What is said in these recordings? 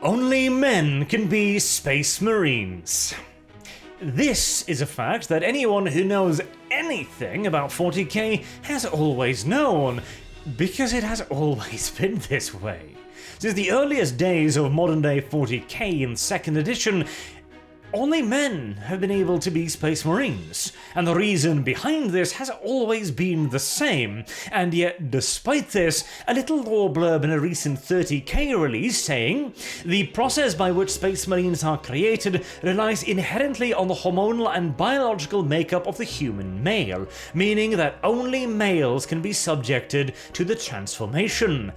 Only men can be Space Marines. This is a fact that anyone who knows anything about 40k has always known, because it has always been this way. Since the earliest days of modern day 40k in 2nd edition, only men have been able to be Space Marines, and the reason behind this has always been the same, and yet despite this, a little lore blurb in a recent 30k release saying, the process by which Space Marines are created relies inherently on the hormonal and biological makeup of the human male, meaning that only males can be subjected to the transformation.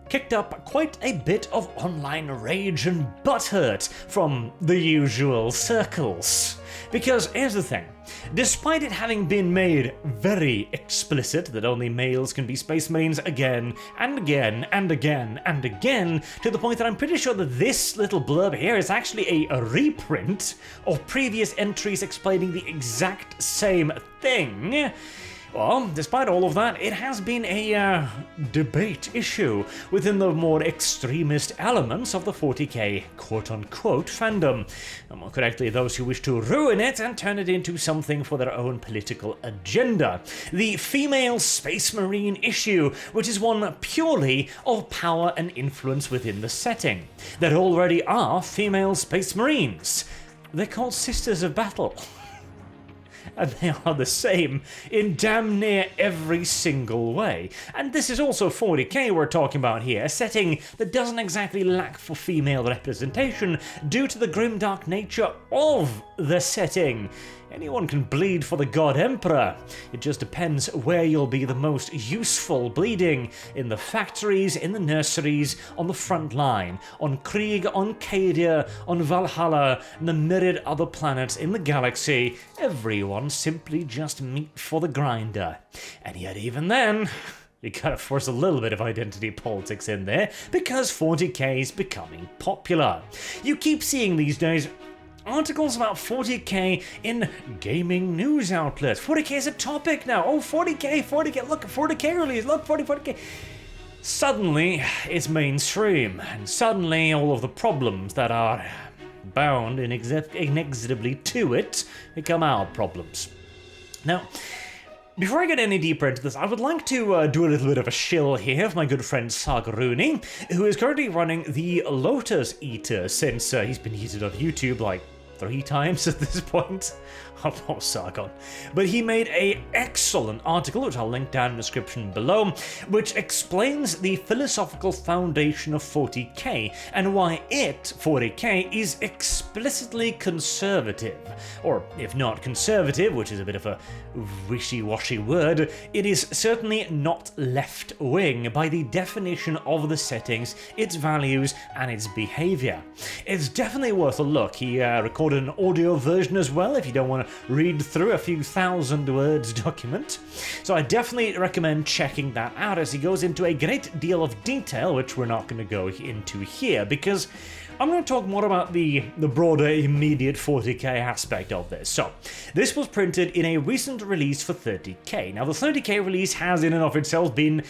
Kicked up quite a bit of online rage and butthurt from the usual circles. Because here's the thing, despite it having been made very explicit that only males can be Space Marines again and again and again and again, to the point that I'm pretty sure that this little blurb here is actually a reprint of previous entries explaining the exact same thing. Well, despite all of that, it has been a debate issue within the more extremist elements of the 40k quote-unquote fandom. Or more correctly, those who wish to ruin it and turn it into something for their own political agenda. The female Space Marine issue, which is one purely of power and influence within the setting. There already are female Space Marines. They're called Sisters of Battle. And they are the same in damn near every single way. And this is also 40k we're talking about here, a setting that doesn't exactly lack for female representation due to the grimdark nature of the setting. Anyone can bleed for the God Emperor. It just depends where you'll be the most useful bleeding. In the factories, in the nurseries, on the front line, on Krieg, on Cadia, on Valhalla, and the myriad other planets in the galaxy. Everyone simply just meat for the grinder. And yet even then, you gotta force a little bit of identity politics in there, because 40k is becoming popular. You keep seeing these days articles about 40k in gaming news outlets. 40k is a topic now. Oh, 40k, look, 40k release, look, 40k. Suddenly, it's mainstream, and suddenly all of the problems that are bound inexorably to it become our problems. Now, before I get any deeper into this, I would like to do a little bit of a shill here of my good friend Sargons, who is currently running the Lotus Eater since he's been heated off YouTube like 3 times at this point. Oh, poor Sargon. But he made an excellent article, which I'll link down in the description below, which explains the philosophical foundation of 40k and why it, 40k, is explicitly conservative. Or, if not conservative, which is a bit of a wishy-washy word, it is certainly not left-wing by the definition of the settings, its values, and its behaviour. It's definitely worth a look. He recorded an audio version as well, if you don't want to read through a few thousand words document. So I definitely recommend checking that out, as he goes into a great deal of detail, which we're not going to go into here, because I'm going to talk more about the broader immediate 40k aspect of this. So, this was printed in a recent release for 30k. Now, the 30k release has in and of itself been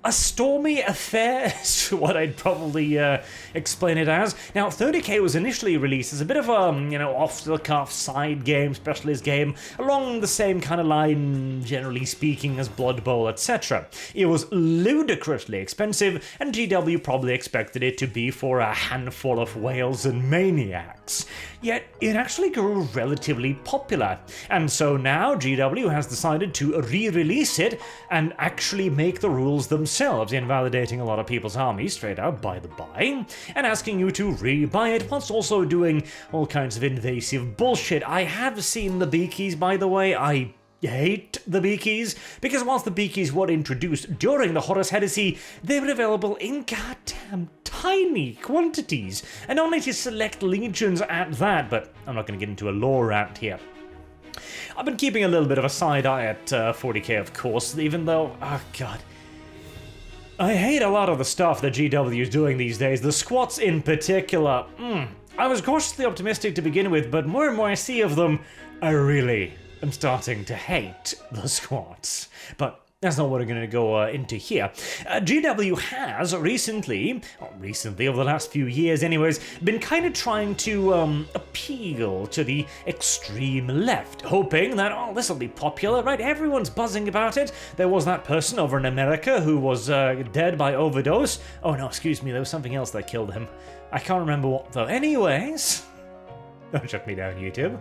a stormy affair is what I'd probably explain it as. Now, 30k was initially released as a bit of a, off-the-cuff side game, specialist game, along the same kind of line, generally speaking, as Blood Bowl, etc. It was ludicrously expensive, and GW probably expected it to be for a handful of whales and maniacs. Yet, it actually grew relatively popular, and so now GW has decided to re-release it and actually make the rules themselves, invalidating a lot of people's armies straight out by the by, and asking you to re-buy it, plus also doing all kinds of invasive bullshit. I have seen the Beakies, by the way. I hate the Beakies, because whilst the Beakies were introduced during the Horus Heresy, they were available in goddamn tiny quantities, and only to select legions at that, but I'm not going to get into a lore rant here. I've been keeping a little bit of a side eye at 40k, of course, even though, oh god, I hate a lot of the stuff that GW is doing these days, the squats in particular. I was cautiously optimistic to begin with, but more and more I see of them, I really am starting to hate the squats. But that's not what we're going to go into here. GW has recently, over the last few years anyways, been kind of trying to appeal to the extreme left, hoping that, oh, this will be popular, right? Everyone's buzzing about it. There was that person over in America who was dead by overdose. Oh no, excuse me, there was something else that killed him. I can't remember what though. Anyways, don't shut me down, YouTube.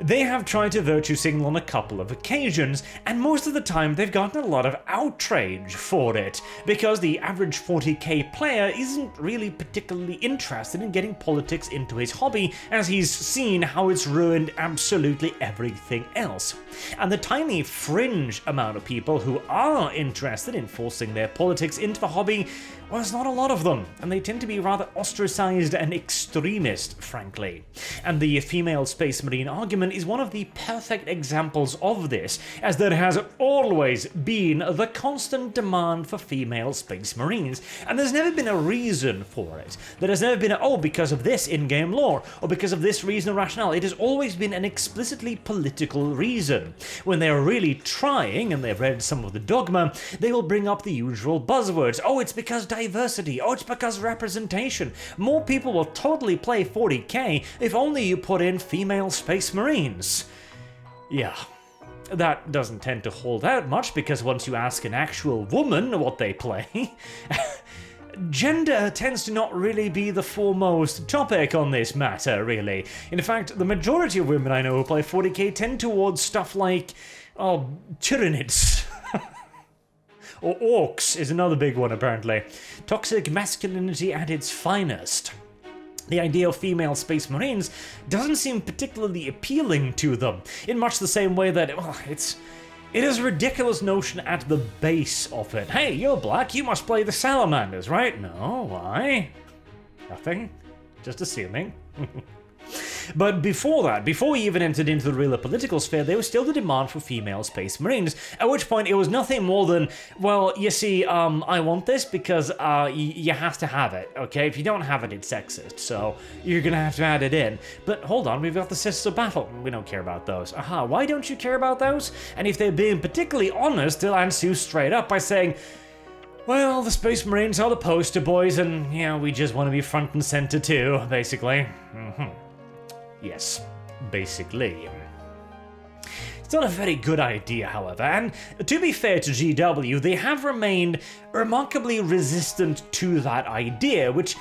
They have tried to virtue signal on a couple of occasions, and most of the time they've gotten a lot of outrage for it, because the average 40k player isn't really particularly interested in getting politics into his hobby, as he's seen how it's ruined absolutely everything else. And the tiny fringe amount of people who are interested in forcing their politics into the hobby, well, there's not a lot of them, and they tend to be rather ostracized and extremist, frankly. And the female Space Marine argument is one of the perfect examples of this, as there has always been the constant demand for female Space Marines, and there's never been a reason for it. There has never been because of this in-game lore, or because of this reason or rationale. It has always been an explicitly political reason. When they're really trying, and they've read some of the dogma, they will bring up the usual buzzwords. Oh, it's because diversity. Oh, it's because representation. More people will totally play 40k if only you put in female Space Marines. Yeah, that doesn't tend to hold out much, because once you ask an actual woman what they play, gender tends to not really be the foremost topic on this matter, really. In fact, the majority of women I know who play 40k tend towards stuff like, Tyranids. Or orcs is another big one, apparently. Toxic masculinity at its finest. The idea of female Space Marines doesn't seem particularly appealing to them, in much the same way that, it is a ridiculous notion at the base of it. Hey, you're black, you must play the Salamanders, right? No, why? Nothing. Just assuming. But before that, before we even entered into the real political sphere, there was still the demand for female Space Marines, at which point it was nothing more than, well, you see, I want this because you have to have it, okay? If you don't have it, it's sexist, so you're gonna have to add it in. But hold on, we've got the Sisters of Battle. We don't care about those. Aha, why don't you care about those? And if they're being particularly honest, they'll answer you straight up by saying, well, the Space Marines are the poster boys, and, yeah, we just want to be front and center too, basically. Yes, basically. It's not a very good idea, however, and to be fair to GW, they have remained remarkably resistant to that idea, which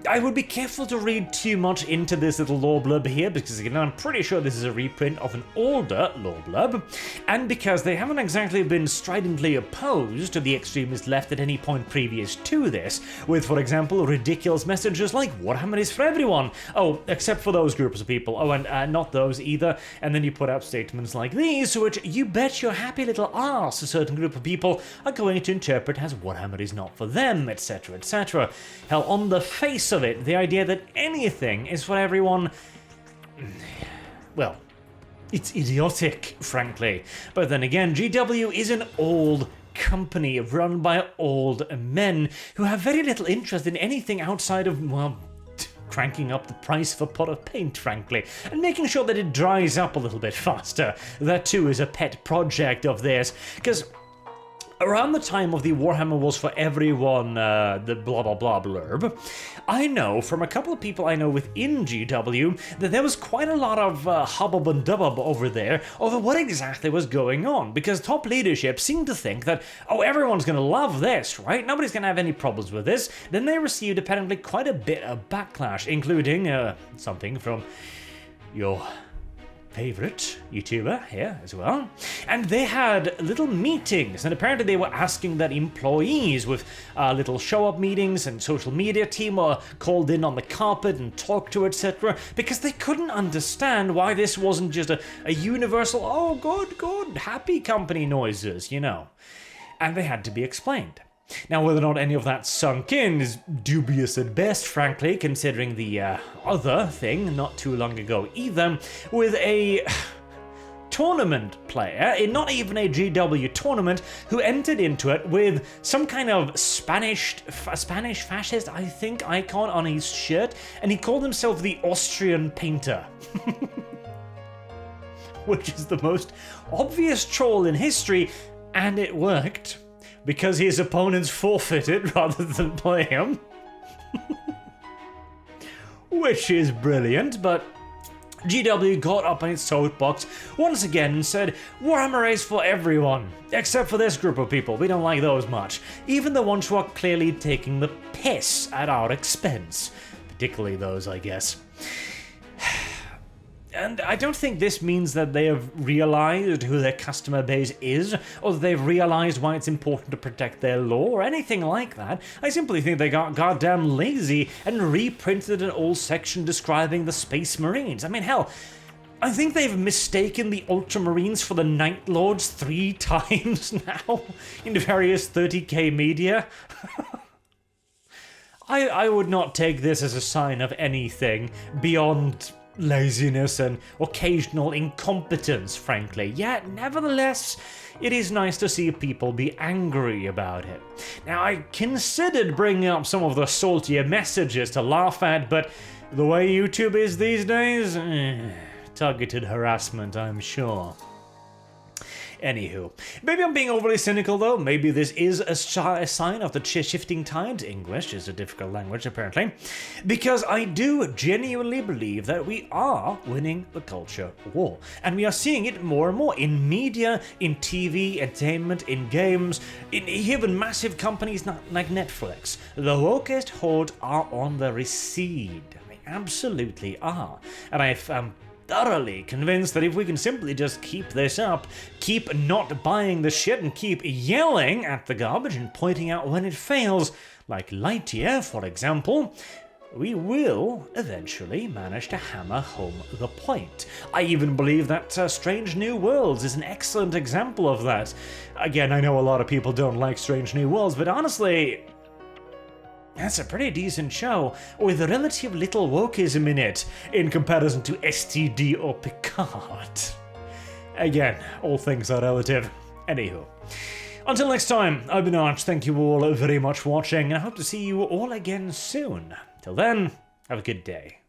I would be careful to read too much into this little lore blurb here, because again, I'm pretty sure this is a reprint of an older lore blurb, and because they haven't exactly been stridently opposed to the extremist left at any point previous to this, with, for example, ridiculous messages like Warhammer is for everyone, oh, except for those groups of people, oh, and not those either, and then you put out statements like these, which you bet your happy little arse a certain group of people are going to interpret as Warhammer is not for them, etc., etc. Hell, on the face of it, the idea that anything is for everyone, well, it's idiotic, frankly. But then again, GW is an old company run by old men who have very little interest in anything outside of, well, cranking up the price of a pot of paint, frankly, and making sure that it dries up a little bit faster. That too is a pet project of theirs, because around the time of the Warhammer was for everyone, the blah blah blah blurb, I know from a couple of people I know within GW that there was quite a lot of hubbub and dubbub over there over what exactly was going on, because top leadership seemed to think that, oh, everyone's gonna love this, right? Nobody's gonna have any problems with this. Then they received apparently quite a bit of backlash, including something from your favorite YouTuber here as well, and they had little meetings, and apparently they were asking that employees with little show-up meetings and social media team were called in on the carpet and talked to, etc., because they couldn't understand why this wasn't just a universal, oh, good, happy company noises, you know, and they had to be explained. Now, whether or not any of that sunk in is dubious at best, frankly, considering the other thing not too long ago either, with a tournament player, in not even a GW tournament, who entered into it with some kind of Spanish fascist, I think, icon on his shirt, and he called himself the Austrian Painter. which is the most obvious troll in history, and it worked, because his opponents forfeited rather than play him. Which is brilliant, but GW got up on its soapbox once again and said, Warhammer is for everyone, except for this group of people, we don't like those much, even the ones who are clearly taking the piss at our expense. Particularly those, I guess. And I don't think this means that they have realized who their customer base is, or that they've realized why it's important to protect their lore, or anything like that. I simply think they got goddamn lazy and reprinted an old section describing the Space Marines. I mean, hell, I think they've mistaken the Ultramarines for the Night Lords 3 times now in various 30k media. I would not take this as a sign of anything beyond laziness and occasional incompetence, frankly. Yet, nevertheless, it is nice to see people be angry about it. Now, I considered bringing up some of the saltier messages to laugh at, but the way YouTube is these days, targeted harassment, I'm sure. Anywho, maybe I'm being overly cynical though, maybe this is a sign of the shifting tides. English is a difficult language apparently, because I do genuinely believe that we are winning the culture war, and we are seeing it more and more in media, in TV, entertainment, in games, in even massive companies like Netflix. The wokest hordes are on the recede, they absolutely are, and I'm thoroughly convinced that if we can simply just keep this up, keep not buying the shit and keep yelling at the garbage and pointing out when it fails, like Lightyear for example, we will eventually manage to hammer home the point. I even believe that Strange New Worlds is an excellent example of that. Again, I know a lot of people don't like Strange New Worlds, but honestly, that's a pretty decent show, with relative little wokeism in it, in comparison to STD or Picard. Again, all things are relative. Anywho. Until next time, I've been Arch, thank you all very much for watching, and I hope to see you all again soon. Till then, have a good day.